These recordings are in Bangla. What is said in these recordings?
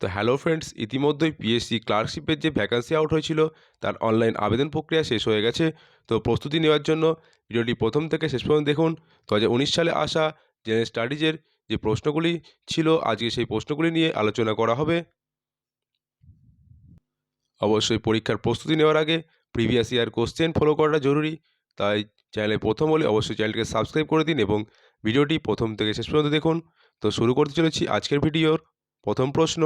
তো হ্যালো ফ্রেন্ডস, ইতিমধ্যেই পিএসসি ক্লার্কশিপের যে ভ্যাকান্সি আউট হয়েছিল তার অনলাইন আবেদন প্রক্রিয়া শেষ হয়ে গেছে। তো প্রস্তুতি নেওয়ার জন্য ভিডিওটি প্রথম থেকে শেষ পর্যন্ত দেখুন। 2019 সালে আসা জেনারেল স্টাডিজের যে প্রশ্নগুলি ছিল, আজকে সেই প্রশ্নগুলি নিয়ে আলোচনা করা হবে। অবশ্যই পরীক্ষার প্রস্তুতি নেওয়ার আগে প্রিভিয়াস ইয়ার কোশ্চেন ফলো করাটা জরুরি। তাই চ্যানেলে প্রথম হলে অবশ্যই চ্যানেলটিকে সাবস্ক্রাইব করে দিন এবং ভিডিওটি প্রথম থেকে শেষ পর্যন্ত দেখুন। তো শুরু করতে চলেছি আজকের ভিডিওর প্রথম প্রশ্ন।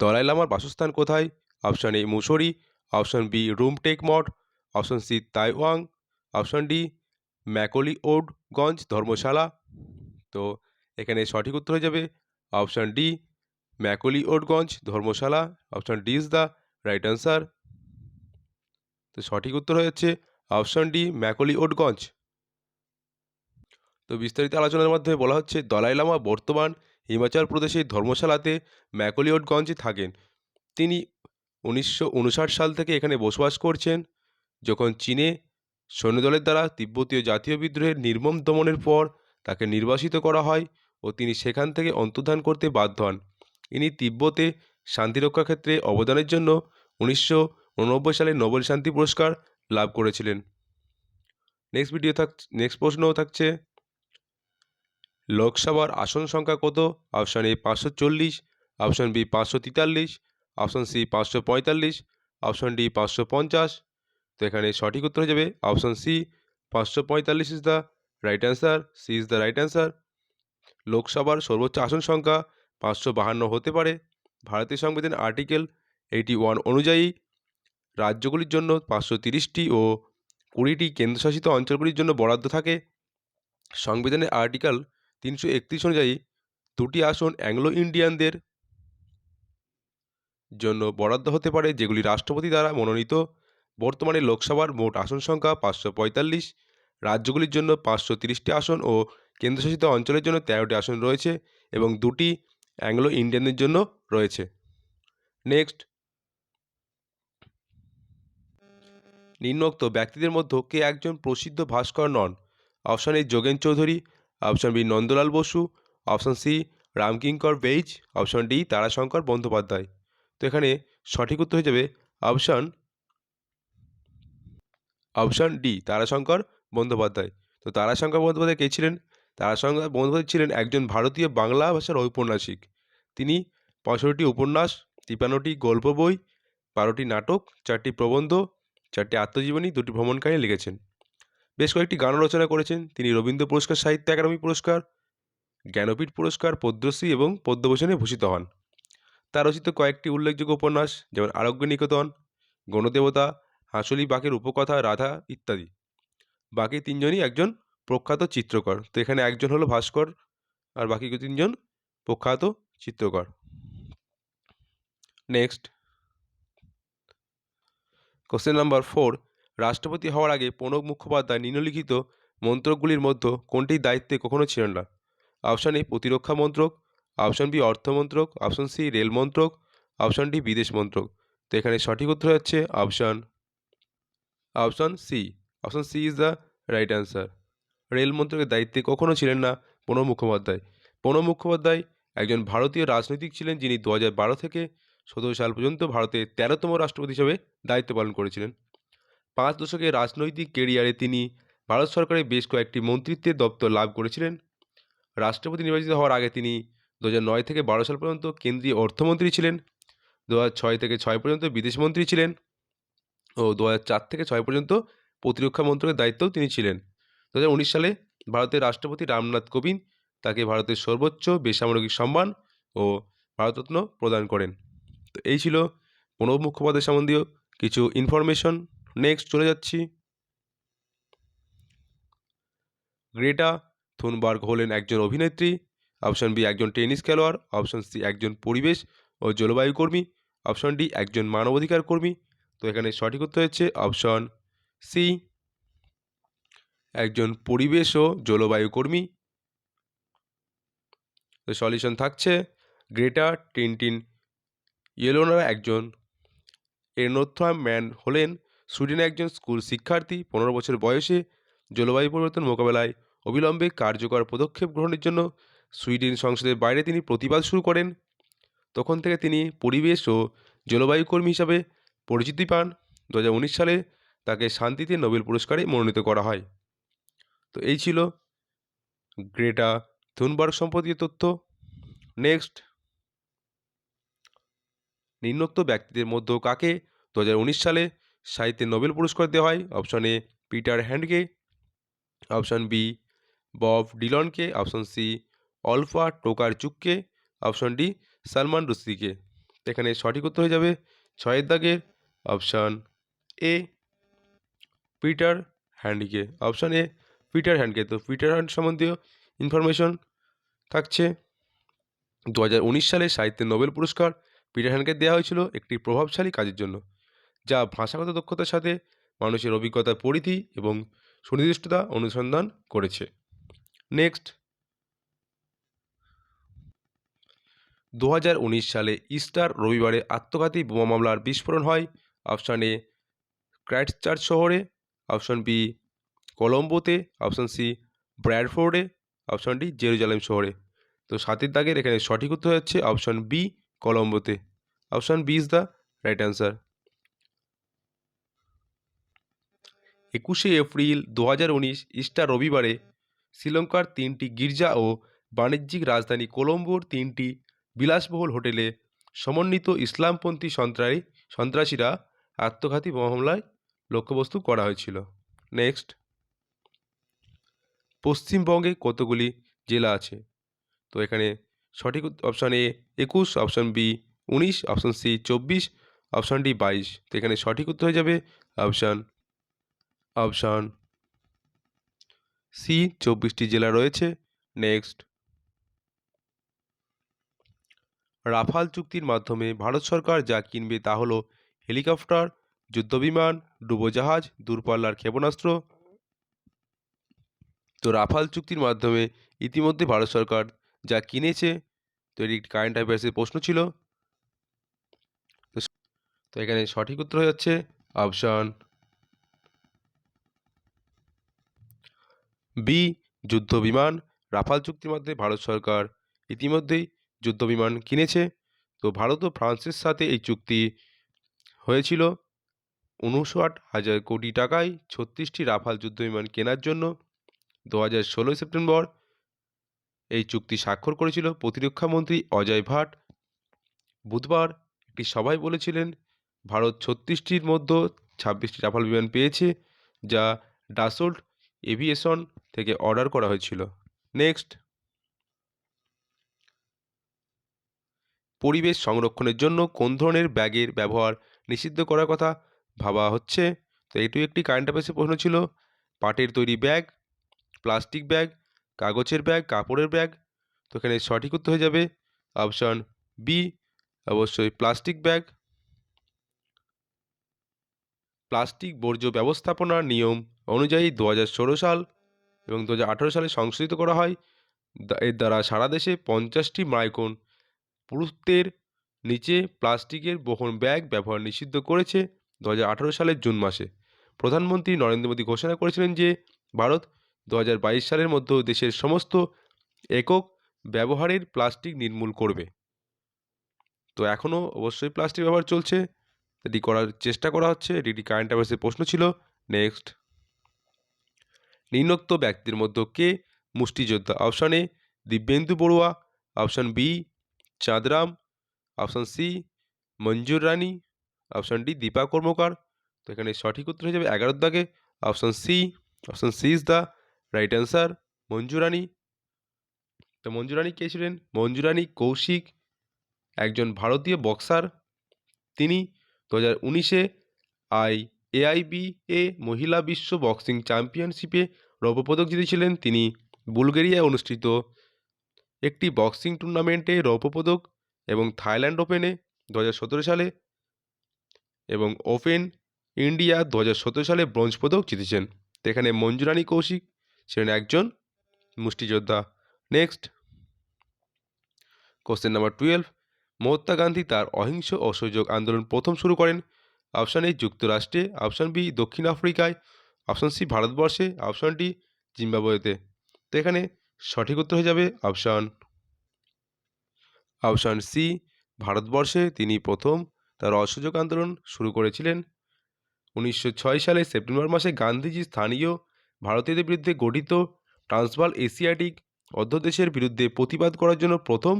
দলাই লামার বাসস্থান কোথায়? Option A Mussoorie, option B Rumtek মঠ, option C Tawang, option D McLeodganj Dharamshala. তো এখানে সঠিক উত্তর হয়ে যাবে option D McLeodganj Dharamshala. Option D is the right answer. তো সঠিক উত্তর হচ্ছে অপশান ডি ম্যাকলিওডগঞ্জ। তো বিস্তারিত আলোচনার মাধ্যমে বলা হচ্ছে দলাই লামা বর্তমান হিমাচল প্রদেশের ধর্মশালাতে ম্যাকলিওডগঞ্জে থাকেন। তিনি 1959 সাল থেকে এখানে বসবাস করছেন। যখন চীনে সৈন্যদলের দ্বারা তিব্বতীয় জাতীয় বিদ্রোহের নির্মম দমনের পর তাকে নির্বাসিত করা হয় ও তিনি সেখান থেকে অন্তর্ধান করতে বাধ্য হন। ইনি তিব্বতে শান্তিরক্ষা ক্ষেত্রে অবদানের জন্য 1989 সালে নোবেল শান্তি পুরস্কার লাভ করেছিলেন। নেক্সট প্রশ্ন থাকছে, লোকসভার আসন সংখ্যা কত? Option A 540, option B 543, option C 545, option D 550। তো এখানে সঠিক উত্তর হয়ে যাবে option C 545 is the right answer. C is the right answer. লোকসভার সর্বোচ্চ আসন সংখ্যা 552 হতে পারে। ভারতীয় সংবিধান আর্টিকেল 81 অনুযায়ী রাজ্যগুলির জন্য 530টি ও 20টি কেন্দ্রশাসিত অঞ্চলগুলির জন্য বরাদ্দ থাকে। সংবিধানের আর্টিকেল 331 অনুযায়ী 2টি আসন অ্যাংলো ইন্ডিয়ানদের জন্য বরাদ্দ হতে পারে, যেগুলি রাষ্ট্রপতি দ্বারা মনোনীত। বর্তমানে লোকসভার মোট আসন সংখ্যা 545। রাজ্যগুলির জন্য 530টি আসন ও কেন্দ্রশাসিত অঞ্চলের জন্য 13টি আসন রয়েছে এবং 2টি অ্যাংলো ইন্ডিয়ানদের জন্য রয়েছে। নেক্সট, নিম্নোক্ত ব্যক্তিদের মধ্যে কে একজন প্রসিদ্ধ ভাস্কর নন? Option A Jogen Chowdhury, option B Nandalal Bose, option C Ramkinkar Baij, option D Tarashankar Bandyopadhyay. তো এখানে সঠিক উত্তর হয়ে যাবে অপশান ডি তারাশঙ্কর বন্দ্যোপাধ্যায়। তো তারাশঙ্কর বন্দ্যোপাধ্যায় কে ছিলেন? তারাশঙ্কর বন্দ্যোপাধ্যায় ছিলেন একজন ভারতীয় বাংলা ভাষার ঔপন্যাসিক। তিনি 65টি উপন্যাস, 53টি গল্প বই, 12টি নাটক, 4টি প্রবন্ধ, 4টি আত্মজীবনী, 2টি ভ্রমণ কাহিনী লিখেছেন। বেশ কয়েকটি গান রচনা করেছেন। তিনি রবীন্দ্র পুরস্কার, সাহিত্য একাডেমি পুরস্কার, জ্ঞানপীঠ পুরস্কার, পদ্মশ্রী এবং পদ্মভূষণে ভূষিত হন। তার রচিত কয়েকটি উল্লেখযোগ্য উপন্যাস যেমন আরোগ্য নিকেতন, গণদেবতা, হাঁসুলি বাঘের উপকথা, রাধা ইত্যাদি। বাকি তিনজনই একজন প্রখ্যাত চিত্রকর। তো এখানে একজন হলো ভাস্কর আর বাকি তিনজন প্রখ্যাত চিত্রকর। নেক্সট, কোশ্চেন নাম্বার 4, রাষ্ট্রপতি হওয়ার আগে প্রণব মুখোপাধ্যায় নিম্নলিখিত মন্ত্রকগুলির মধ্যে কোনটির দায়িত্বে কখনো ছিলেন না? অপশান এ প্রতিরক্ষা মন্ত্রক, অপশান বি অর্থ মন্ত্রক, অপশান সি রেল মন্ত্রক, অপশান ডি বিদেশ মন্ত্রক। তো এখানে সঠিক উত্তর হচ্ছে option C. Option C is the right answer. Rail মন্ত্রকের দায়িত্বে কখনো ছিলেন না প্রণব মুখোপাধ্যায়। প্রণব মুখোপাধ্যায় একজন ভারতীয় রাজনৈতিক ছিলেন, যিনি 2012 থেকে 17 সাল পর্যন্ত ভারতের 13তম রাষ্ট্রপতি হিসেবে দায়িত্ব পালন করেছিলেন। 5 দশকের রাজনৈতিক কেরিয়ারে তিনি ভারত সরকারের বেশ কয়েকটি মন্ত্রিত্বের দপ্তর লাভ করেছিলেন। রাষ্ট্রপতি নির্বাচিত হওয়ার আগে তিনি 2009 থেকে 12 সাল পর্যন্ত কেন্দ্রীয় অর্থমন্ত্রী ছিলেন। 2006 থেকে 6 পর্যন্ত বিদেশমন্ত্রী ছিলেন ও 2004 থেকে 6 পর্যন্ত প্রতিরক্ষা মন্ত্রকের দায়িত্বও তিনি ছিলেন। 2019 সালে ভারতের রাষ্ট্রপতি রামনাথ কোবিন্দ তাকে ভারতের সর্বোচ্চ বেসামরিক সম্মান ও ভারতরত্ন প্রদান করেন। তো এই ছিল প্রণব মুখোপাধ্যায় সম্বন্ধীয় কিছু ইনফরমেশন। নেক্সট চলে যাচ্ছি, গ্রেটা থুনবার্গ হলেন একজন অভিনেত্রী। অপশান বি একজন টেনিস খেলোয়াড়, অপশান সি একজন পরিবেশ ও জলবায়ু কর্মী, অপশান ডি একজন মানবাধিকার কর্মী। তো এখানে সঠিক উত্তর হচ্ছে অপশান সি একজন পরিবেশ ও জলবায়ু কর্মী। তো সলিউশন থাকছে গ্রেটা টিনটিন ইয়েলোনার একজন এরনোথ্রাম ম্যান হলেন সুইডেনের একজন স্কুল শিক্ষার্থী। 15 বছর বয়সে জলবায়ু পরিবর্তন মোকাবেলায় অবিলম্বে কার্যকর পদক্ষেপ গ্রহণের জন্য সুইডেন সংসদের বাইরে তিনি প্রতিবাদ শুরু করেন। তখন থেকে তিনি পরিবেশ ও জলবায়ু কর্মী হিসাবে পরিচিতি পান। 2019 সালে তাকে শান্তিতে নোবেল পুরস্কারে মনোনীত করা হয়। তো এই ছিল গ্রেটা থুনবার্গ সম্পর্কিত তথ্য। নেক্সট, নিম্নোক্ত ব্যক্তিদের মধ্যে কাকে 2019 সালে সাহিত্যে নোবেল পুরস্কার দেওয়া হয়? Option A Peter Handke, option B Bob ডিলনকে, অপশন সি অলফা টোকারচুককে, অপশন ডি সালমান রুশদিকে। এখানে সঠিক উত্তর হয়ে যাবে ছয়ের দাগের option A Peter Handke. Option A Peter Handke. তো পিটার হ্যান্ড সম্বন্ধীয় ইনফরমেশন থাকছে। 2019 সালে সাহিত্যে নোবেল পুরস্কার পিটার হ্যান্ডকে দেওয়া হয়েছিল একটি প্রভাবশালী কাজের জন্য, যা ভাষাগত দক্ষতার সাথে মানুষের অভিজ্ঞতার পরিধি এবং সুনির্দিষ্টতা অনুসন্ধান করেছে। নেক্সট, 2019 সালে ইস্টার রবিবারে আত্মঘাতী বোমা মামলার বিস্ফোরণ হয়। অপশান এ ক্রাইস্টচার্চ শহরে, অপশন বি কলম্বোতে, অপশন সি ব্র্যাডফোর্ডে, অপশন ডি জেরুজালেম শহরে। তো 7 দাগের এখানে সঠিক উত্তর হচ্ছে অপশন বি কলম্বোতে। Option B is the right answer. 21শে এপ্রিল 2019 ইস্টার রবিবারে শ্রীলঙ্কার 3টি গির্জা ও বাণিজ্যিক রাজধানী কলম্বোর 3টি বিলাসবহুল হোটেলে সমন্বিত ইসলামপন্থী সন্ত্রাসীরা আত্মঘাতী বোমা হামলায় লক্ষ্যবস্তু করা হয়েছিল। নেক্সট, পশ্চিমবঙ্গে কতগুলি জেলা আছে? তো এখানে সঠিক option A 21, option B 19, option C 24, option D 22। তো এখানে সঠিক উত্তর হয়ে যাবে অপশান সি 24টি জেলা রয়েছে। নেক্সট, রাফাল চুক্তির মাধ্যমে ভারত সরকার যা কিনবে তা হলো হেলিকপ্টার, যুদ্ধবিমান, ডুবোজাহাজ, দূরপাল্লার ক্ষেপণাস্ত্র। তো রাফাল চুক্তির মাধ্যমে ইতিমধ্যে ভারত সরকার যা কিনেছে, তো এটি একটি কারেন্ট অ্যাফেয়ার্সের প্রশ্ন ছিল। তো এখানে সঠিক উত্তর হয়ে যাচ্ছে অপশান বি যুদ্ধবিমান। রাফাল চুক্তির মাধ্যমে ভারত সরকার ইতিমধ্যেই যুদ্ধবিমান কিনেছে। তো ভারত ও ফ্রান্সের সাথে এই চুক্তি হয়েছিল 59,000 কোটি টাকায় 36টি রাফাল যুদ্ধবিমান কেনার জন্য। 2016 সেপ্টেম্বর এই চুক্তি স্বাক্ষর করেছিল প্রতিরক্ষা মন্ত্রী অজয় ভাট। বুধবার একটি সভায় বলেছিলেন ভারত 36টির মধ্যে 26টি রাফাল বিমান পেয়েছে, যা ডাসোল্ট এভিয়েশন থেকে অর্ডার করা হয়েছিল। নেক্সট, পরিবেশ সংরক্ষণের জন্য কোন ধরনের ব্যাগের ব্যবহার নিষিদ্ধ করার কথা ভাবা হচ্ছে? তো এটিও একটি কারেন্ট অ্যাফেয়ার্সের প্রশ্ন ছিল। পাটের তৈরি ব্যাগ, প্লাস্টিক ব্যাগ, কাগজের ব্যাগ, কাপড়ের ব্যাগ। তো এখানে সঠিক উত্তর হয়ে যাবে অপশান বি, অবশ্যই প্লাস্টিক ব্যাগ। প্লাস্টিক বর্জ্য ব্যবস্থাপনার নিয়ম অনুযায়ী 2016 সাল এবং 2018 সালে সংশোধিত করা হয়। এর দ্বারা সারা দেশে 50টি মাইক্রন পুরুত্বের নিচে প্লাস্টিকের বহন ব্যাগ ব্যবহার নিষিদ্ধ করেছে 2018 সালের জুন মাসে। প্রধানমন্ত্রী নরেন্দ্র মোদী ঘোষণা করেছিলেন যে ভারত 2022 সালের মধ্যে দেশের সমস্ত একক ব্যবহারের প্লাস্টিক নির্মূল করবে। তো এখনও অবশ্যই প্লাস্টিক ব্যবহার চলছে, এটি করার চেষ্টা করা হচ্ছে। এটি একটি কারেন্ট অ্যাফেয়ার্সের প্রশ্ন ছিল। নেক্সট, নিম্নোক্ত ব্যক্তির মধ্যে কে মুষ্টিযোদ্ধা? Option A Dibyendu Barua, option B Chandram, option C মঞ্জুর রানী, অপশান ডি দীপা কর্মকার। তো এখানে সঠিক উত্তর হয়ে যাবে 11 দাগে option C. Option C is the right answer, Manju Rani. তো মঞ্জু রানী কে ছিলেন? মঞ্জু রানী কৌশিক একজন ভারতীয় বক্সার। তিনি 2019-এ AIBA মহিলা বিশ্ব বক্সিং চ্যাম্পিয়নশিপে রৌপ্য পদক জিতেছিলেন। তিনি বুলগেরিয়ায় অনুষ্ঠিত একটি বক্সিং টুর্নামেন্টে রৌপ্য পদক এবং থাইল্যান্ড ওপেনে 2017 সালে এবং ওপেন ইন্ডিয়া 2017 সালে ব্রোঞ্জ পদক জিতেছেন। তো এখানে মঞ্জু রানী কৌশিক ছিলেন একজন মুষ্টিযোদ্ধা। Next, question number 12, Mahatma Gandhi তার অহিংস অসহযোগ আন্দোলন প্রথম শুরু করেন? অপশান এ যুক্তরাষ্ট্রে, অপশান বি দক্ষিণ আফ্রিকায়, অপশান সি ভারতবর্ষে, অপশান ডি জিম্বাবুয়েতে। তো এখানে সঠিক উত্তর হয়ে যাবে অপশান সি ভারতবর্ষে তিনি প্রথম তার অসহযোগ আন্দোলন শুরু করেছিলেন। 1906 সালে সেপ্টেম্বর মাসে গান্ধীজি স্থানীয় ভারতীয়দের বিরুদ্ধে গঠিত ট্রান্সভাল এশিয়াটিক অধ্যদেশের বিরুদ্ধে প্রতিবাদ করার জন্য প্রথম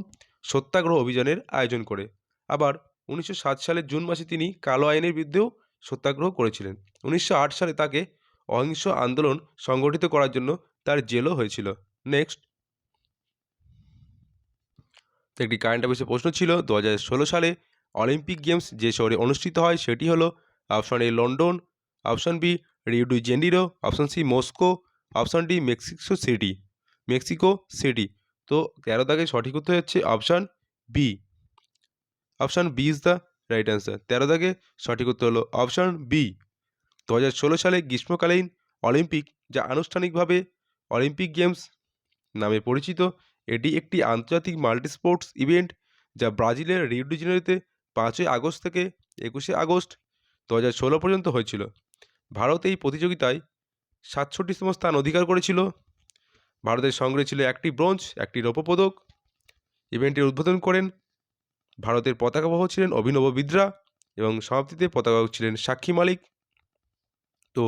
সত্যাগ্রহ অভিযানের আয়োজন করে। আবার 1907 সালের জুন মাসে তিনি কালো আইনের বিরুদ্ধেও সত্যাগ্রহ করেছিলেন। 1908 সালে তাকে অহিংস আন্দোলন সংগঠিত করার জন্য তার জেলও হয়েছিল। নেক্সট, একটি কারেন্ট অ্যাফেয়ার্সের প্রশ্ন ছিল 2016 সালে অলিম্পিক গেমস যে শহরে অনুষ্ঠিত হয় সেটি হলো option A London, option B Rio de Janeiro, option C Moscow, option D Mexico City. তো 13 দাগে সঠিক উত্তর হচ্ছে option B. Option B is the right answer. 13 দাগে সঠিক উত্তর হলো অপশন বি। 2016 সালে গ্রীষ্মকালীন অলিম্পিক, যা আনুষ্ঠানিকভাবে অলিম্পিক গেমস নামে পরিচিত, এটি একটি আন্তর্জাতিক মাল্টিস্পোর্টস ইভেন্ট যা ব্রাজিলের রিও ডি জেনেরোতে 5ই আগস্ট থেকে 21শে আগস্ট 2016 পর্যন্ত হয়েছিল। ভারত এই প্রতিযোগিতায় 67তম স্থান অধিকার করেছিল। ভারতের সংগ্রহে ছিল একটি ব্রোঞ্জ, একটি রৌপ্য পদক। ইভেন্টের উদ্বোধন করেন ভারতের পতাকাবাহক ছিলেন অভিনব বিন্দ্রা এবং সমাপ্তিতে পতাকাবাহক ছিলেন সাক্ষী মালিক। তো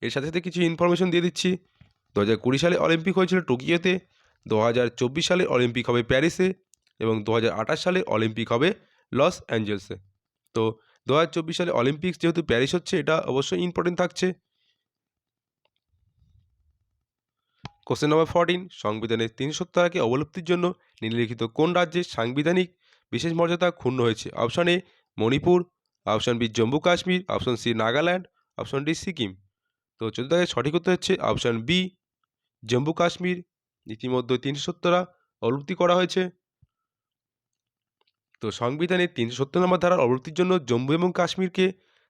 এর সাথে সাথে কিছু ইনফরমেশন দিয়ে দিচ্ছি। 2020 সালে অলিম্পিক হয়েছিল টোকিওতে, 2024 সালে অলিম্পিক হবে প্যারিসে এবং 2028 সালে অলিম্পিক হবে লস অ্যাঞ্জেলসে। তো 2024 সালে অলিম্পিক্স যেহেতু প্যারিস হচ্ছে, এটা অবশ্যই ইম্পর্টেন্ট থাকছে। কোশ্চেন নাম্বার 14, সংবিধানের 370 ধারাকে অবলুপ্তির জন্য নিম্নলিখিত কোন রাজ্যের সাংবিধানিক বিশেষ মর্যাদা ক্ষুণ্ণ হয়েছে? Option A Manipur, option B Jammu Kashmir, option C Nagaland, option D Sikkim. তো 14 দাগের সঠিক উত্তর হচ্ছে অপশন বি জম্মু কাশ্মীর। ইতিমধ্যে 370 অবলুপ্তি করা হয়েছে। তো সংবিধানের 370 নম্বর ধারার অবলুপ্তির জন্য জম্মু এবং কাশ্মীরকে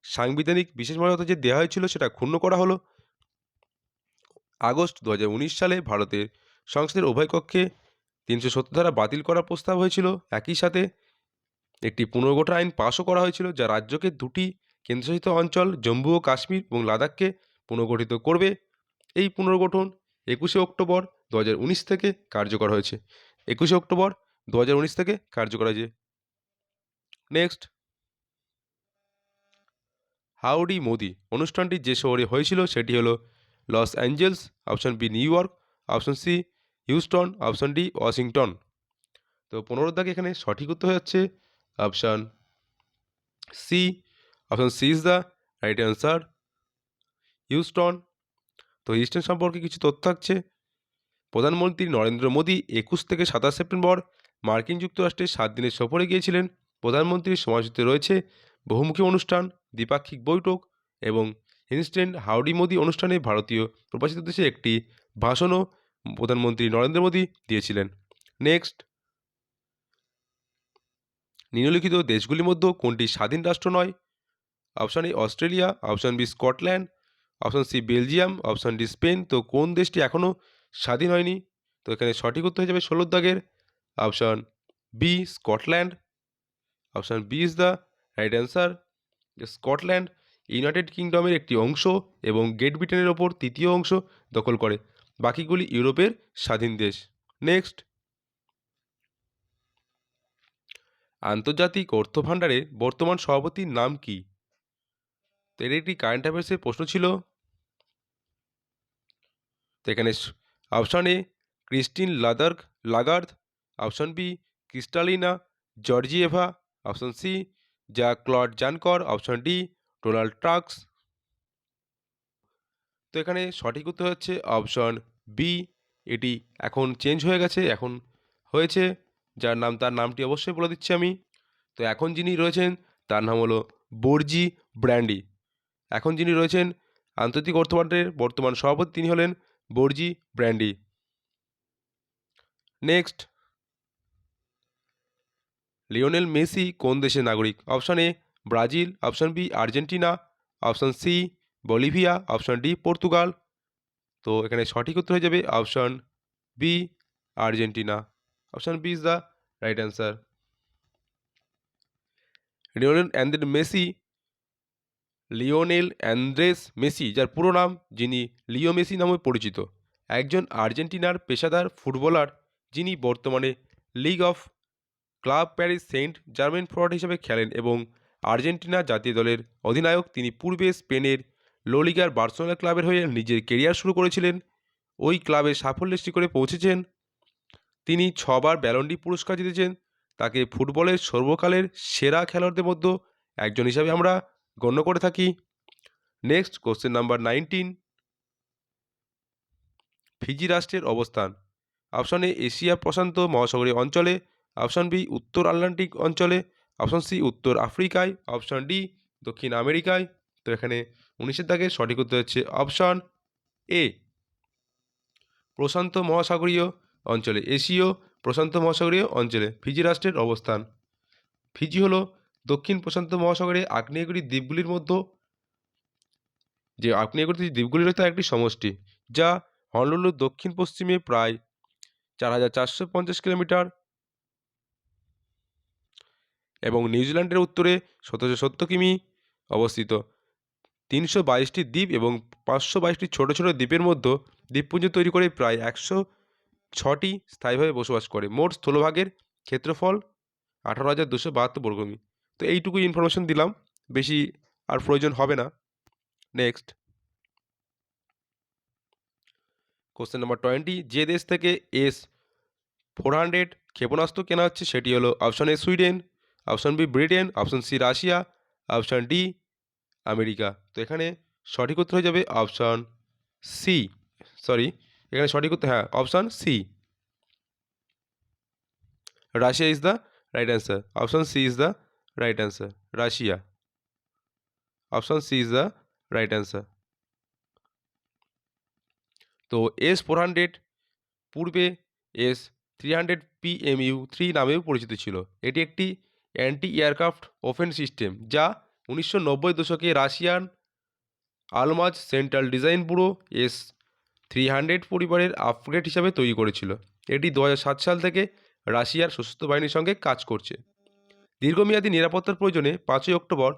সাংবিধানিক বিশেষ মর্যাদা যে দেওয়া হয়েছিল সেটা ক্ষুণ্ণ করা হলো। আগস্ট 2019 সালে ভারতের সংসদের উভয় কক্ষে 370 ধারা বাতিল করার প্রস্তাব হয়েছিল। একই সাথে একটি পুনর্গঠন আইন পাশও করা হয়েছিল, যা রাজ্যকে দুটি কেন্দ্রশাসিত অঞ্চল জম্মু ও কাশ্মীর এবং লাদাখকে পুনর্গঠিত করবে। এই পুনর্গঠন 21শে অক্টোবর 2019 থেকে কার্যকর হয়েছে। 21শে অক্টোবর 2019 থেকে কার্যকর হয়েছে। নেক্সট, হাউডি মোদি অনুষ্ঠানটি যে শহরে হয়েছিল সেটি হলো Los Angeles, option B New York, option C Houston, option D Washington. তো 15 দাগে এখানে সঠিক উত্তর হয়ে যাচ্ছে option C. Option C is the right answer, Houston. তো হিউস্টন সম্পর্কে কিছু তথ্য থাকছে। প্রধানমন্ত্রী নরেন্দ্র মোদী 21 থেকে 27 সেপ্টেম্বর মার্কিন যুক্তরাষ্ট্রে 7 দিনের সফরে গিয়েছিলেন। প্রধানমন্ত্রীর সময়সূচিতে রয়েছে বহুমুখী অনুষ্ঠান, দ্বিপাক্ষিক বৈঠক এবং ইনস্ট্যান্ট হাউডি মোদি অনুষ্ঠানে ভারতীয় প্রবাসীদের উদ্দেশ্যে একটি ভাষণও প্রধানমন্ত্রী নরেন্দ্র মোদী দিয়েছিলেন। নেক্সট, নিম্নলিখিত দেশগুলির মধ্যে কোনটি স্বাধীন রাষ্ট্র নয়? Option A Australia, option B Scotland, option C Belgium, option D Spain. তো কোন দেশটি এখনও স্বাধীন হয়নি? তো এখানে সঠিক উত্তর হয়ে যাবে 16 দাগের option B Scotland. Option B is the right answer. Scotland United কিংডমের একটি অংশ এবং গ্রেট ব্রিটেনের ওপর তৃতীয় অংশ দখল করে। বাকিগুলি ইউরোপের স্বাধীন দেশ। নেক্সট, আন্তর্জাতিক অর্থ ভাণ্ডারের বর্তমান সভাপতির নাম কি? তো এর একটি কারেন্ট অ্যাফেয়ার্সের প্রশ্ন ছিল। তো এখানে option A Christine Lagarde, option B Kristalina Georgieva, option C Claude Juncker, option D Donald Tusk. তো এখানে সঠিক উত্তর হচ্ছে অপশন বি। এটি এখন চেঞ্জ হয়ে গেছে, এখন হয়েছে যার নাম, তার নামটি অবশ্যই বলে দিচ্ছি আমি। তো এখন যিনি রয়েছেন তার নাম হলো বর্জি ব্র্যান্ডি। এখন যিনি রয়েছেন আন্তর্জাতিক অর্থ ভাণ্ডারের বর্তমান সভাপতি তিনি হলেন Borge Brende. Next, Lionel Messi কোন দেশের নাগরিক? Option A Brazil, option B Argentina, option C Bolivia, option D Portugal. তো এখানে সঠিক উত্তর হয়ে যাবে option B Argentina. Option B is the right answer. Lionel Andres Messi, যার পুরো নাম, যিনি লিও মেসি নামে পরিচিত, একজন আর্জেন্টিনার পেশাদার ফুটবলার যিনি বর্তমানে league of club Paris Saint Germain forward হিসেবে খেলেন এবং আর্জেন্টিনা জাতীয় দলের অধিনায়ক। তিনি পূর্বে স্পেনের লা লিগার বার্সেলোনা ক্লাবের হয়ে নিজের কেরিয়ার শুরু করেছিলেন। ওই ক্লাবের সাফল্যের শিখরে পৌঁছেছেন। তিনি 6বার ব্যালন ডি পুরস্কার জিতেছেন। তাকে ফুটবলের সর্বকালের সেরা খেলোয়াড়দের মধ্যে একজন হিসাবে আমরা গণ্য করে থাকি। নেক্সট কোশ্চেন নাম্বার 19, ফিজি রাষ্ট্রের অবস্থান। অপশন এ এশিয়া প্রশান্ত মহাসাগরীয় অঞ্চলে, অপশন বি উত্তর আটলান্টিক অঞ্চলে, অপশন সি উত্তর আফ্রিকায়, অপশন ডি দক্ষিণ আমেরিকায়। তো এখানে 19-এর দাগে সঠিক উত্তর হচ্ছে অপশন এ, প্রশান্ত মহাসাগরীয় অঞ্চলে, এশীয় প্রশান্ত মহাসাগরীয় অঞ্চলে ফিজি রাষ্ট্রের অবস্থান। ফিজি হলো দক্ষিণ প্রশান্ত মহাসাগরে আগ্নেয়গিরি দ্বীপগুলির মধ্যে যে আগ্নেয়গিরি দ্বীপগুলি রয়েছে তার একটি সমষ্টি, যা হনলুলুর দক্ষিণ পশ্চিমে প্রায় 4450 কিলোমিটার এবং নিউজিল্যান্ডের উত্তরে 1770 কিমি অবস্থিত। 322টি দ্বীপ এবং 522টি ছোট ছোট দ্বীপের মধ্যে দ্বীপপুঞ্জ তৈরি করে প্রায় 106টি স্থায়ীভাবে বসবাস করে। মোট স্থলভাগের ক্ষেত্রফল 18,272 বর্গমি। তো এইটুকুই ইনফরমেশন দিলাম, বেশি আর প্রয়োজন হবে না। নেক্সট কোশ্চেন নাম্বার 20, যে দেশ থেকে S-400 ক্ষেপণাস্ত্র কেনা হচ্ছে সেটি হলো option A Sweden, option B Britain, option C Russia, option D America. তো এখানে সঠিক উত্তর হয়ে যাবে অপশন সি, সরি এখানে সঠিক উত্তর হ্যাঁ option C, Russia is the right answer. Option C is the right answer, Russia. Option C is the right answer. তো S-400 পূর্বে S-300PMU-3 নামেও পরিচিত ছিল। এটি একটি অ্যান্টি এয়ারক্রাফট ওফেন্স সিস্টেম যা 1990 দশকে Russian Almaz Central Design Bureau S-300 পরিবারের আপগ্রেড হিসাবে তৈরি করেছিল। এটি 2007 সাল থেকে রাশিয়ার সশস্ত্র বাহিনীর সঙ্গে কাজ করছে। দীর্ঘমেয়াদী নিরাপত্তার প্রয়োজনে 5ই অক্টোবর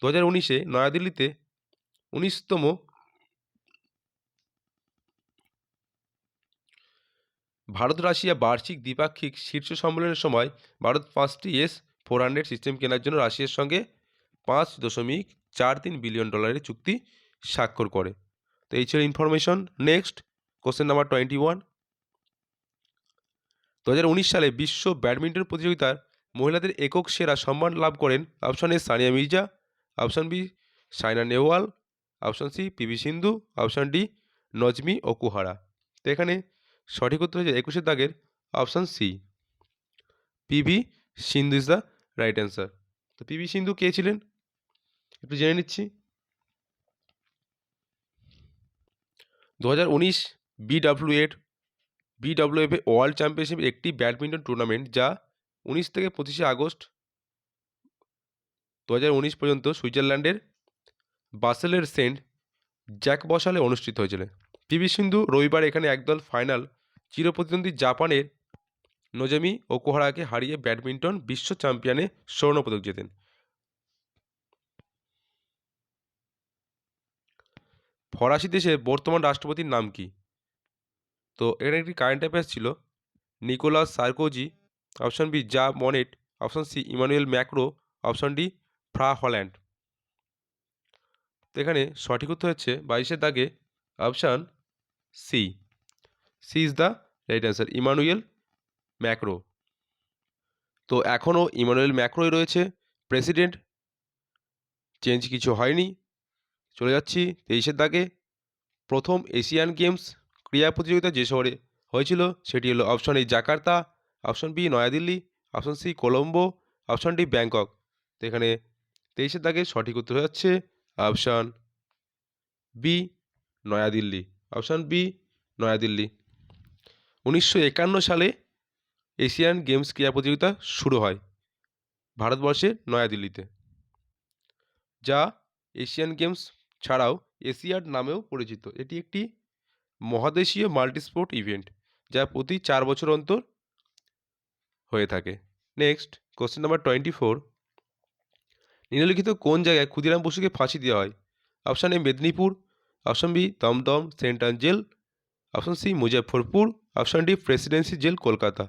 2019-এ নয়াদিল্লিতে 19তম ভারত রাশিয়া বার্ষিক দ্বিপাক্ষিক শীর্ষ সম্মেলনের সময় ভারত 5টি S-400 সিস্টেম কেনার জন্য রাশিয়ার সঙ্গে $5.43 বিলিয়ন চুক্তি স্বাক্ষর করে। তো এই ছিল ইনফরমেশন। নেক্সট কোশ্চেন নাম্বার 21, 2019 সালে বিশ্ব ব্যাডমিন্টন প্রতিযোগিতার মহিলাদের একক সেরা সম্মান লাভ করেন option A Sania Mirza, option B Saina Nehwal, option C PV Sindhu, option D Nozomi Okuhara. তো এখানে সঠিক উত্তর হচ্ছে 21-এর দাগের option C, PV Sindhu is the right answer. তো পিভি সিন্ধু কে ছিলেন একটু জেনে নিচ্ছি। 2019 বিডব্লিউএফ ওয়ার্ল্ড চ্যাম্পিয়নশিপ একটি ব্যাডমিন্টন টুর্নামেন্ট যা 19 থেকে 25 আগস্ট 2019 পর্যন্ত সুইজারল্যান্ডের বাসেলের সেন্ট জ্যাক বসালে অনুষ্ঠিত হয়েছিল। পিভি সিন্ধু রবিবার এখানে একদল ফাইনাল চিরপ্রতিদ্বন্দ্বী জাপানের নোজমি ওকুহারাকে হারিয়ে ব্যাডমিন্টন বিশ্ব চ্যাম্পিয়নে স্বর্ণপদক জেতেন। ফরাসি দেশের বর্তমান রাষ্ট্রপতির নাম কি? তো এটা একটি কারেন্ট অ্যাফেয়ার্স ছিল। Nicolas Sarkozy, option B Jean Monnet, option C Emmanuel Macron, option D ফ্রা হল্যান্ড। তো এখানে সঠিক উত্তর হচ্ছে 22-এর দাগে option C, C is the right answer, Emmanuel Macron. তো এখনও ইমানুয়েল ম্যাক্রোই রয়েছে প্রেসিডেন্ট, চেঞ্জ কিছু হয়নি। চলে যাচ্ছি 23-এর দাগে। প্রথম এশিয়ান গেমস ক্রীড়া প্রতিযোগিতা যে শহরে হয়েছিল সেটি হলো option A Jakarta, option B New Delhi, option C Colombo, option D Bangkok. তো এখানে 23-এর দাগে সঠিক উত্তর হয়ে যাচ্ছে option B New Delhi, option B New Delhi. 1951 সালে এশিয়ান গেমস ক্রীড়া প্রতিযোগিতা শুরু হয় ভারতবর্ষের নয়াদিল্লিতে, যা এশিয়ান গেমস ছাড়াও এশিয়াড নামেও পরিচিত। এটি একটি মহাদেশীয় মাল্টিস্পোর্ট ইভেন্ট যা প্রতি 4 বছর অন্তর হয়ে থাকে। নেক্সট কোশ্চেন নাম্বার 24, নিম্নলিখিত কোন জায়গায় ক্ষুদিরাম বসুকে ফাঁসি দেওয়া হয়? Option A Medinipur, option B Dum Dum central jail, option C Muzaffarpur, option D presidency jail Kolkata.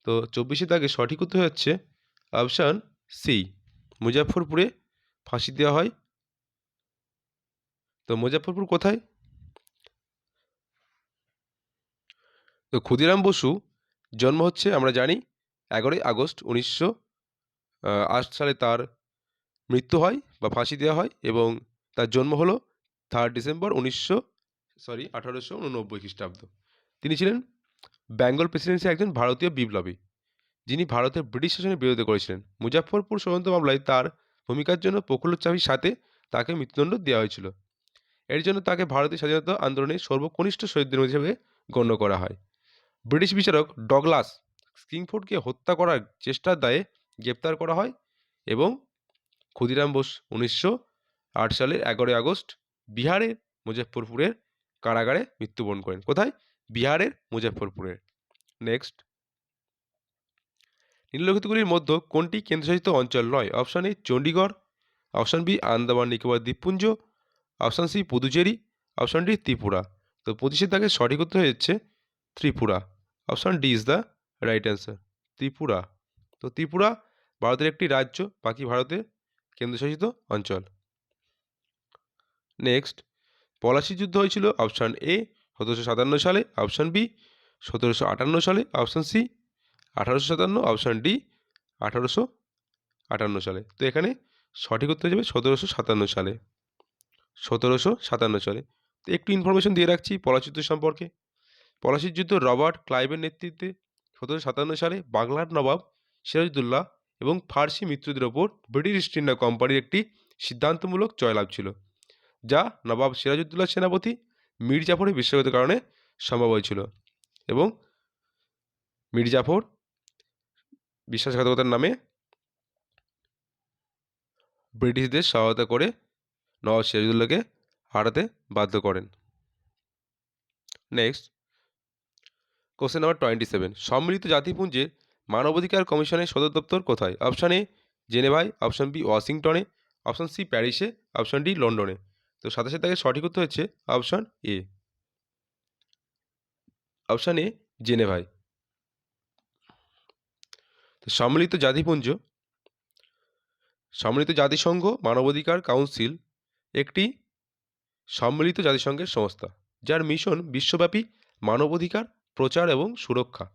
তো 24 দাগে সঠিক উত্তর হচ্ছে অপশান সি, মুজাফফরপুরে ফাঁসি দেওয়া হয়। তো মুজাফফরপুর কোথায়? তো ক্ষুদিরাম বসু জন্ম হচ্ছে আমরা জানি 11ই আগস্ট 1908 সালে তার মৃত্যু হয় বা ফাঁসি দেওয়া হয়, এবং তার জন্ম হলো 3 ডিসেম্বর 1889 খ্রিস্টাব্দ। তিনি ছিলেন বেঙ্গল প্রেসিডেন্সির একজন ভারতীয় বিপ্লবী, যিনি ভারতের ব্রিটিশ শাসনের বিরোধিতা করেছিলেন। মুজাফফরপুর ষড়যন্ত্র মামলায় তার ভূমিকার জন্য প্রফুল্ল চাকির সাথে তাকে মৃত্যুদণ্ড দেওয়া হয়েছিল। এর জন্য তাকে ভারতীয় স্বাধীনতা আন্দোলনের সর্বকনিষ্ঠ শহীদদের মধ্যে হিসেবে গণ্য করা হয়। ব্রিটিশ বিচারক ডগলাস কিংফোর্ডকে হত্যা করার চেষ্টার দায়ে গ্রেপ্তার করা হয়, এবং ক্ষুদিরাম বোস 1908 সালের 11ই আগস্ট বিহারের মুজফ্ফরপুরের কারাগারে মৃত্যুবরণ করেন। কোথায়? বিহারের মুজফ্ফরপুরের। নেক্সট, নিম্নলিখিতগুলির মধ্যে কোনটি কেন্দ্রশাসিত অঞ্চল নয়? Option A Chandigarh, option B Andaman Nicobar দ্বীপপুঞ্জ, option C Puducherry, option D Tripura. তো 25 দাগে সঠিক উত্তর হচ্ছে Tripura. Option D is the right answer, Tripura. তো ত্রিপুরা ভারতের একটি রাজ্য, বাকি ভারতের কেন্দ্রশাসিত অঞ্চল। নেক্সট, পলাশি যুদ্ধ হয়েছিল অপশান এ 1757 সালে, অপশান বি 1758 সালে, অপশান সি 1857, অপশান ডি 1858 সালে। তো এখানে সঠিক উত্তর যাবে 1757 সালে, 1757 সালে। তো একটু ইনফরমেশন দিয়ে রাখছি পলাশি যুদ্ধ সম্পর্কে। পলাশির যুদ্ধ রবার্ট ক্লাইভের নেতৃত্বে 1757 সালে বাংলার নবাব সিরাজউদ্দৌলা এবং ফার্সি মিত্রদের ওপর ব্রিটিশ ইস্ট ইন্ডিয়া কোম্পানির একটি সিদ্ধান্তমূলক জয়লাভ ছিল, যা নবাব সিরাজউদ্দৌলার সেনাপতি মীর জাফরের বিশ্বাসঘাতকের কারণে সম্ভব হয়েছিল, এবং মীর জাফর বিশ্বাসঘাতকতার নামে ব্রিটিশদের সহায়তা করে নবাব সিরাজউদ্দৌলাকে হারাতে বাধ্য করেন। নেক্সট, কোশ্চেন নাম্বার 27, সম্মিলিত জাতিপুঞ্জের মানবাধিকার কমিশনের সদর দপ্তর কোথায়? অপশান এ জেনেভায়, অপশান বি ওয়াশিংটনে, অপশান সি প্যারিসে, অপশান ডি লন্ডনে। তো 27 দাগের সঠিক উত্তর হচ্ছে অপশান এ, অপশান এ জেনেভায়। তো সম্মিলিত জাতিসংঘ মানবাধিকার কাউন্সিল একটি সম্মিলিত জাতিসংঘের সংস্থা, যার মিশন বিশ্বব্যাপী মানবাধিকার প্রচার এবং সুরক্ষা।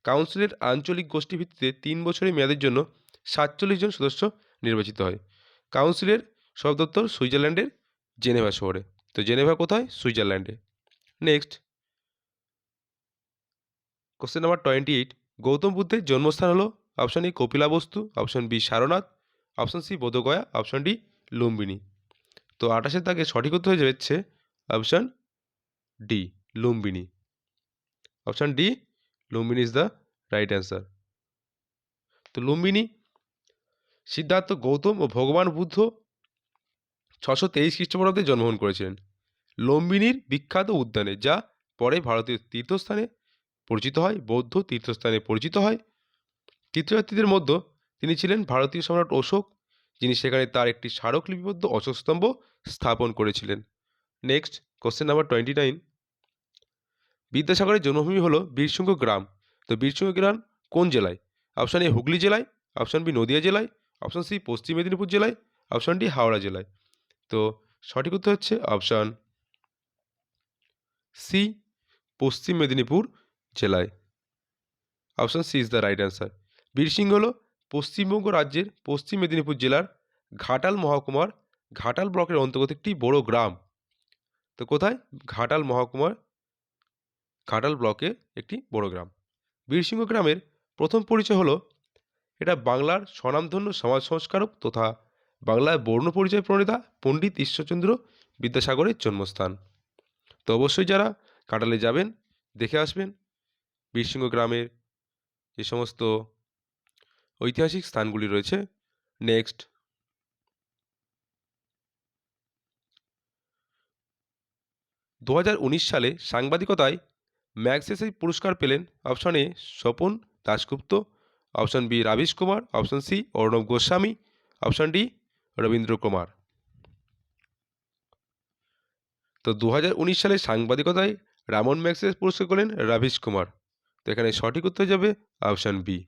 কাউন্সিলের আঞ্চলিক গোষ্ঠী ভিত্তিতে 3 বছরের মেয়াদের জন্য 47 জন সদস্য নির্বাচিত হয়। কাউন্সিলের সব দপ্তর সুইজারল্যান্ডের জেনেভা শহরে। তো জেনেভা কোথায়? সুইজারল্যান্ডে। নেক্সট, কোশ্চেন নাম্বার 28, গৌতম বুদ্ধের জন্মস্থান হলো? Option A Kapilavastu, option B Sarnath, option C Bodh Gaya, option D Lumbini. তো 28 দাগে সঠিক উত্তর হয়ে যাচ্ছে option D Lumbini. Option D Lumbini is the right answer. তো লুম্বিনী সিদ্ধার্থ গৌতম ও ভগবান বুদ্ধ 623 খ্রিস্টপূর্বাব্দে জন্মগ্রহণ করেছিলেন লুম্বিনীর বিখ্যাত উদ্যানে, যা পরে ভারতীয় তীর্থস্থানে পরিচিত হয়, বৌদ্ধ তীর্থস্থানে পরিচিত হয়। তীর্থযাত্রীদের মধ্যে তিনি ছিলেন ভারতীয় সম্রাট অশোক, যিনি সেখানে তার একটি স্মারক লিপিবদ্ধ অশোক স্তম্ভ স্থাপন করেছিলেন। নেক্সট, কোশ্চেন নাম্বার 29, বিদ্যাসাগরের জন্মভূমি হলো বীরসিংহ গ্রাম। তো বীরসিংহ গ্রাম কোন জেলায়? অপশান এ হুগলি জেলায়, অপশান বি নদিয়া জেলায়, অপশান সি পশ্চিম মেদিনীপুর জেলায়, অপশান ডি হাওড়া জেলায়। তো সঠিক উত্তর হচ্ছে অপশান সি পশ্চিম মেদিনীপুর জেলায়। Option C is the right answer. Birsingha হল পশ্চিমবঙ্গ রাজ্যের পশ্চিম মেদিনীপুর জেলার ঘাটাল মহকুমার ঘাটাল ব্লকের অন্তর্গত একটি বড় গ্রাম। তো কোথায়? ঘাটাল মহকুমার ঘাটাল ব্লকে একটি বড় গ্রাম। বীরসিংহ গ্রামের প্রথম পরিচয় হলো এটা বাংলার স্বনামধন্য সমাজ সংস্কারক তথা বাংলায় বর্ণ পরিচয় প্রণেতা পণ্ডিত ঈশ্বরচন্দ্র বিদ্যাসাগরের জন্মস্থান। তো অবশ্যই যারা ঘাটালে যাবেন দেখে আসবেন বীরসিংহ গ্রামের যে সমস্ত ঐতিহাসিক স্থানগুলি রয়েছে। নেক্সট, 2019 সালে সাংবাদিকতায় ম্যাগসেসে পুরস্কার পেলেন? Option A Swapan Dasgupta, option B Ravish Kumar, option C Arnab Goswami, option D Rabindra Kumar. তো 2019 সালে সাংবাদিকতায় রামন ম্যাগসেসে পুরস্কার পেলেন রাবিশ কুমার। তো এখানে সঠিক উত্তর যাবে অপশান বি,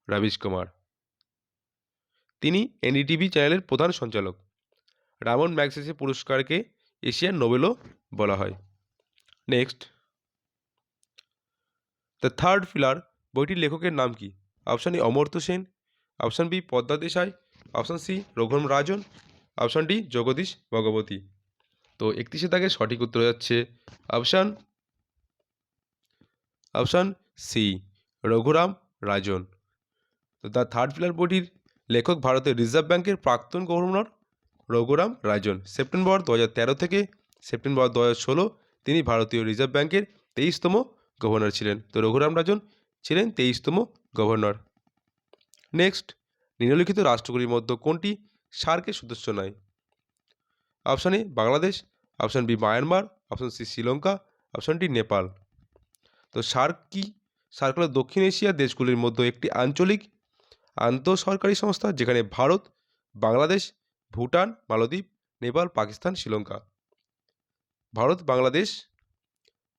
রবিশ কুমার। তিনি এনডিটিভি চ্যানেলের প্রধান সঞ্চালক। রামন ম্যাগসেসে পুরস্কারকে এশিয়ান নোবেলও বলা হয়। নেক্সট, দ্য থার্ড পিলার বইটির লেখকের নাম কি? Option A Amartya Sen, option B Padma Desai, option C Raghuram Rajan, option D Jagdish Bhagwati. তো 31 দাগে সঠিক উত্তর যাচ্ছে অপশান সি রঘুরাম রাজন। তো দ্য থার্ড পিলার বইটির লেখক ভারতের রিজার্ভ ব্যাংকের প্রাক্তন গভর্নর রঘুরাম রাজন। সেপ্টেম্বর 2013 থেকে সেপ্টেম্বর 2016 তিনি ভারতীয় রিজার্ভ ব্যাংকের 23তম গভর্নর ছিলেন। তো রঘুরাম রাজন ছিলেন 23তম গভর্নর। নেক্সট, নিম্নলিখিত রাষ্ট্রগুলির মধ্যে কোনটি সার্কের সদস্য নয়? Option A Bangladesh, option B Myanmar, option C Sri Lanka, option D Nepal. তো সার্ক কি? সার্ক হল দক্ষিণ এশিয়ার দেশগুলির মধ্যে একটি আঞ্চলিক আন্তঃসরকারি সংস্থা যেখানে ভারত, বাংলাদেশ, ভুটান, মালদ্বীপ, নেপাল, পাকিস্তান, শ্রীলঙ্কা। ভারত, বাংলাদেশ,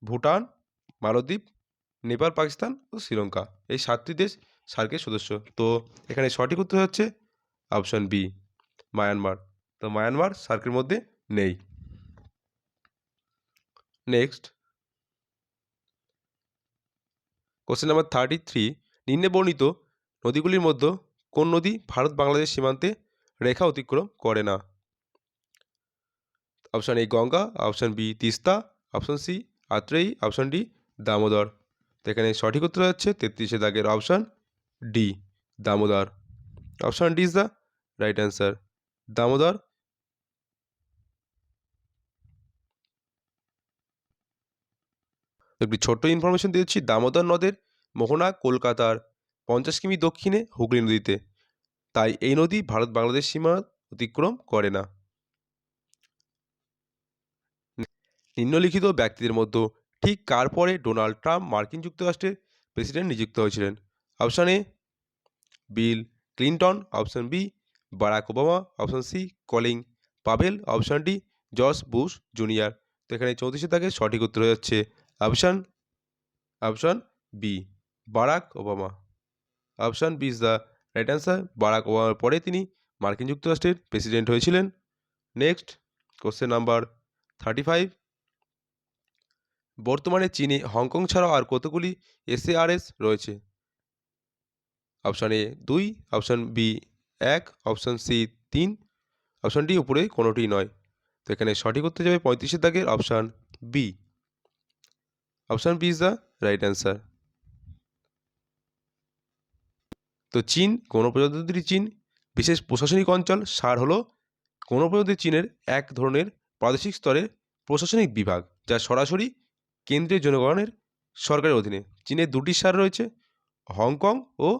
ভুটান, মালদ্বীপ, নেপাল, পাকিস্তান ও শ্রীলঙ্কা, এই 7টি দেশ সার্কের সদস্য। তো এখানে সঠিক উত্তর হচ্ছে অপশান বি মায়ানমার। তো মায়ানমার সার্কের মধ্যে নেই। নেক্সট, কোশ্চেন নাম্বার 33, নিম্নে বর্ণিত নদীগুলির মধ্যে কোন নদী ভারত বাংলাদেশ সীমান্তে রেখা অতিক্রম করে না? Option A Ganga, option B Teesta, option C Atreyee, option D Damodar. তো এখানে সঠিক উত্তর হচ্ছে 33 দাগের option D Damodar. Option D is the right answer, Damodar. একটি ছোট্ট ইনফরমেশন দিয়েছি, দামোদর নদের মোহনা কলকাতার 50 কিমি দক্ষিণে হুগলি নদীতে, তাই এই নদী ভারত বাংলাদেশ সীমা অতিক্রম করে না। নিম্নলিখিত ব্যক্তিদের মধ্যে ঠিক কার পরে ডোনাল্ড ট্রাম্প মার্কিন যুক্তরাষ্ট্রের প্রেসিডেন্ট নিযুক্ত হয়েছিলেন? Option A Bill Clinton, option B Barack Obama, option C Colin Powell, option D George Bush junior. তো এখানে 34 দাগে সঠিক উত্তর হয়ে যাচ্ছে option B Barack Obama. Option B is the right answer, Barack ওবামার পরে তিনি মার্কিন যুক্তরাষ্ট্রের প্রেসিডেন্ট হয়েছিলেন। নেক্সট, কোশ্চেন নাম্বার 35, বর্তমানে চীনে হংকং ছাড়াও আর কতগুলি এসএআরএস রয়েছে? Option A 2, option B 1, option C 3, option D উপরে কোনোটি নয়। তো এখানে সঠিক উত্তর যাবে 35 দাগের option B. Option B is the right answer. তো চীন গণপ্রজাতন্ত্রী চীন বিশেষ প্রশাসনিক অঞ্চল সার হলো গণপ্রজাতন্ত্রী চীনের এক ধরনের প্রাদেশিক স্তরের প্রশাসনিক বিভাগ যা সরাসরি কেন্দ্রীয় জনগণের সরকারের অধীনে। চীনের 2টি সার রয়েছে, হংকং ও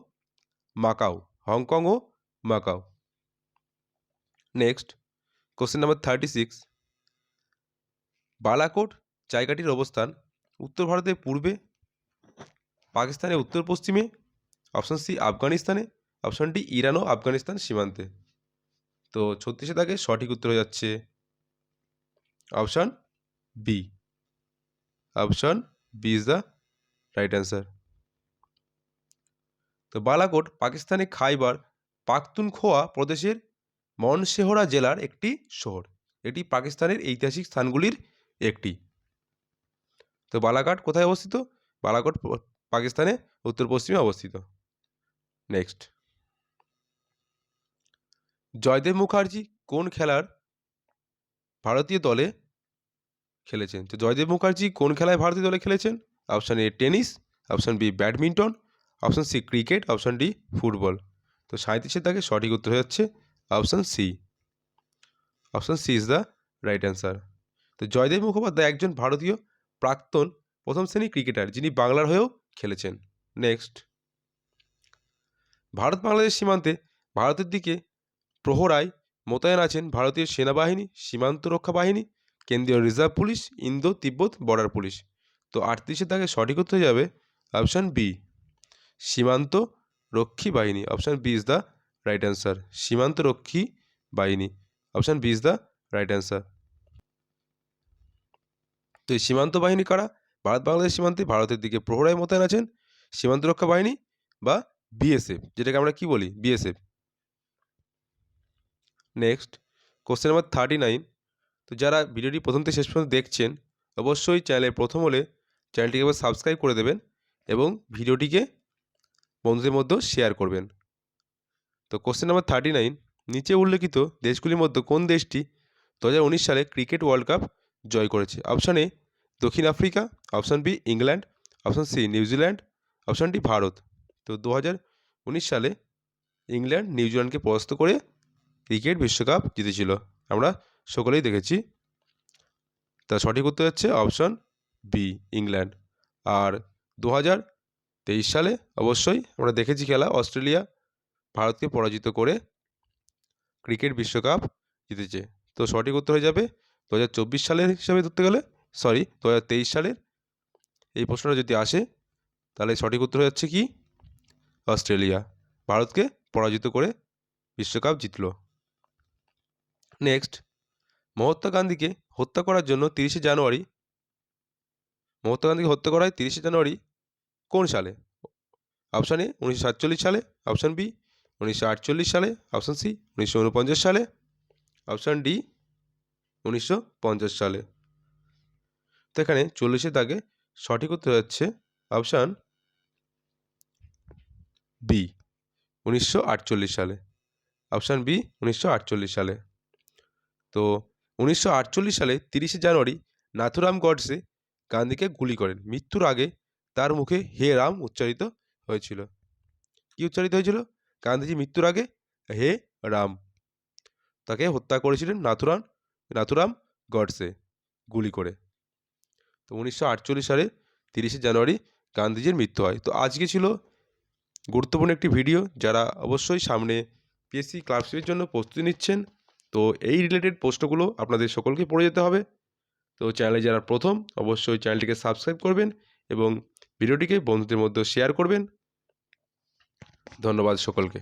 মাকাও। হংকং ও Macau. Next, question number 36, Balakot জায়গাটির অবস্থান উত্তর ভারতের পূর্বে, পাকিস্তানের উত্তর পশ্চিমে, অপশান সি আফগানিস্তানে, অপশান ডি ইরান ও আফগানিস্তান সীমান্তে। তো 36 দাগে সঠিক উত্তর হয়ে যাচ্ছে option B. Option B is the right answer. তো বালাকোট পাকিস্তানে খাইবার পাখতুনখোয়া প্রদেশের মনসেহরা জেলার একটি শহর। এটি পাকিস্তানের ঐতিহাসিক স্থানগুলির একটি। তো বালাঘাট কোথায় অবস্থিত? বালাকোট পাকিস্তানে উত্তর পশ্চিমে অবস্থিত। নেক্সট, জয়দেব মুখার্জি কোন খেলার ভারতীয় দলে খেলেছেন? তো জয়দেব মুখার্জি কোন খেলায় ভারতীয় দলে খেলেছেন? Option A tennis, option B badminton, option C cricket, option D football. তো 37 দাগে সঠিক উত্তর হয়ে যাচ্ছে option C. Option C is the right answer. তো জয়দেব মুখোপাধ্যায় একজন ভারতীয় প্রাক্তন প্রথম শ্রেণীর ক্রিকেটার যিনি বাংলার হয়েও খেলেছেন। নেক্সট, ভারত বাংলাদেশ সীমান্তে ভারতের দিকে প্রহরায় মোতায়েন আছেন ভারতীয় সেনাবাহিনী, সীমান্ত রক্ষা বাহিনী, কেন্দ্রীয় রিজার্ভ পুলিশ, ইন্দো তিব্বত বর্ডার পুলিশ। তো 38 দাগে সঠিক উত্তর হয়ে যাবে অপশান বি সীমান্ত রক্ষী বাহিনী। Option B is the right answer, সীমান্ত রক্ষী বাহিনী। Option B is the right answer. তো এই সীমান্ত বাহিনী কারা? ভারত বাংলাদেশ সীমান্তে ভারতের দিকে প্রহরায় মোতায়েন আছেন সীমান্ত রক্ষা বাহিনী বা বিএসএফ, যেটাকে আমরা কি বলি বিএসএফ। Next question number 39। তো যারা ভিডিওটি প্রথম থেকে শেষ পর্যন্ত দেখছেন অবশ্যই চ্যানেলে প্রথম হলে চ্যানেলটিকে একবার সাবস্ক্রাইব করে দেবেন এবং ভিডিওটিকে বন্ধুদের মধ্যেও শেয়ার করবেন। তো কোশ্চেন নাম্বার 39, নিচে উল্লেখিত দেশগুলির মধ্যে কোন দেশটি 2019 সালে ক্রিকেট ওয়ার্ল্ড কাপ জয় করেছে? অপশান এ দক্ষিণ Africa, option B England, option C New Zealand, option D Bharat. তো 2019 সালে ইংল্যান্ড নিউজিল্যান্ডকে পরাস্ত করে ক্রিকেট বিশ্বকাপ জিতেছিল, আমরা সকলেই দেখেছি। তার সঠিক উত্তর হচ্ছে অপশান বি ইংল্যান্ড। আর 2023 সালে অবশ্যই আমরা দেখেছি খেলা, অস্ট্রেলিয়া ভারতকে পরাজিত করে ক্রিকেট বিশ্বকাপ জিতেছে। তো সঠিক উত্তর হয়ে যাবে 2024 সালের হিসাবে ধরতে গেলে, সরি 2023 সালের এই প্রশ্নটা যদি আসে তাহলে সঠিক উত্তর হয়ে যাচ্ছে কি অস্ট্রেলিয়া ভারতকে পরাজিত করে বিশ্বকাপ জিতল। নেক্সট, মহাত্মা গান্ধীকে হত্যা করার জন্য 30শে জানুয়ারি মহাত্মা গান্ধীকে হত্যা করা হয় 30শে জানুয়ারি কোন সালে? অপশান এ 1947 সালে, অপশান বি 1948 সালে, অপশান সি 1949 সালে, অপশান ডি 1950 সালে। তো এখানে 40-এর দাগে সঠিক উত্তর হচ্ছে অপশান বি 1948 সালে, অপশান বি 1948 সালে। তো 1948 সালে 30শে জানুয়ারি নাথুরাম গডসে গান্ধীকে গুলি করেন। মৃত্যুর আগে তার মুখে হে রাম উচ্চারিত হয়েছিল। কি উচ্চারিত হয়েছিল? গান্ধীজি মৃত্যুর আগে হে রাম। তাকে হত্যা করেছিলেন নাথুরাম গডসে গুলি করে। তো 1948 সালে 30শে জানুয়ারি গান্ধীজির মৃত্যু হয়। তো আজকে ছিল গুরুত্বপূর্ণ একটি ভিডিও। যারা অবশ্যই সামনে পিএসসি ক্লার্কশিপের জন্য প্রস্তুতি নিচ্ছেন, তো এই রিলেটেড প্রশ্নগুলো আপনাদের সকলকে পড়ে যেতে হবে। তো চ্যানেলে যারা প্রথম অবশ্যই চ্যানেলটিকে সাবস্ক্রাইব করবেন এবং ভিডিওটিকে বন্ধুদের মধ্যে শেয়ার করবেন। ধন্যবাদ সকলকে।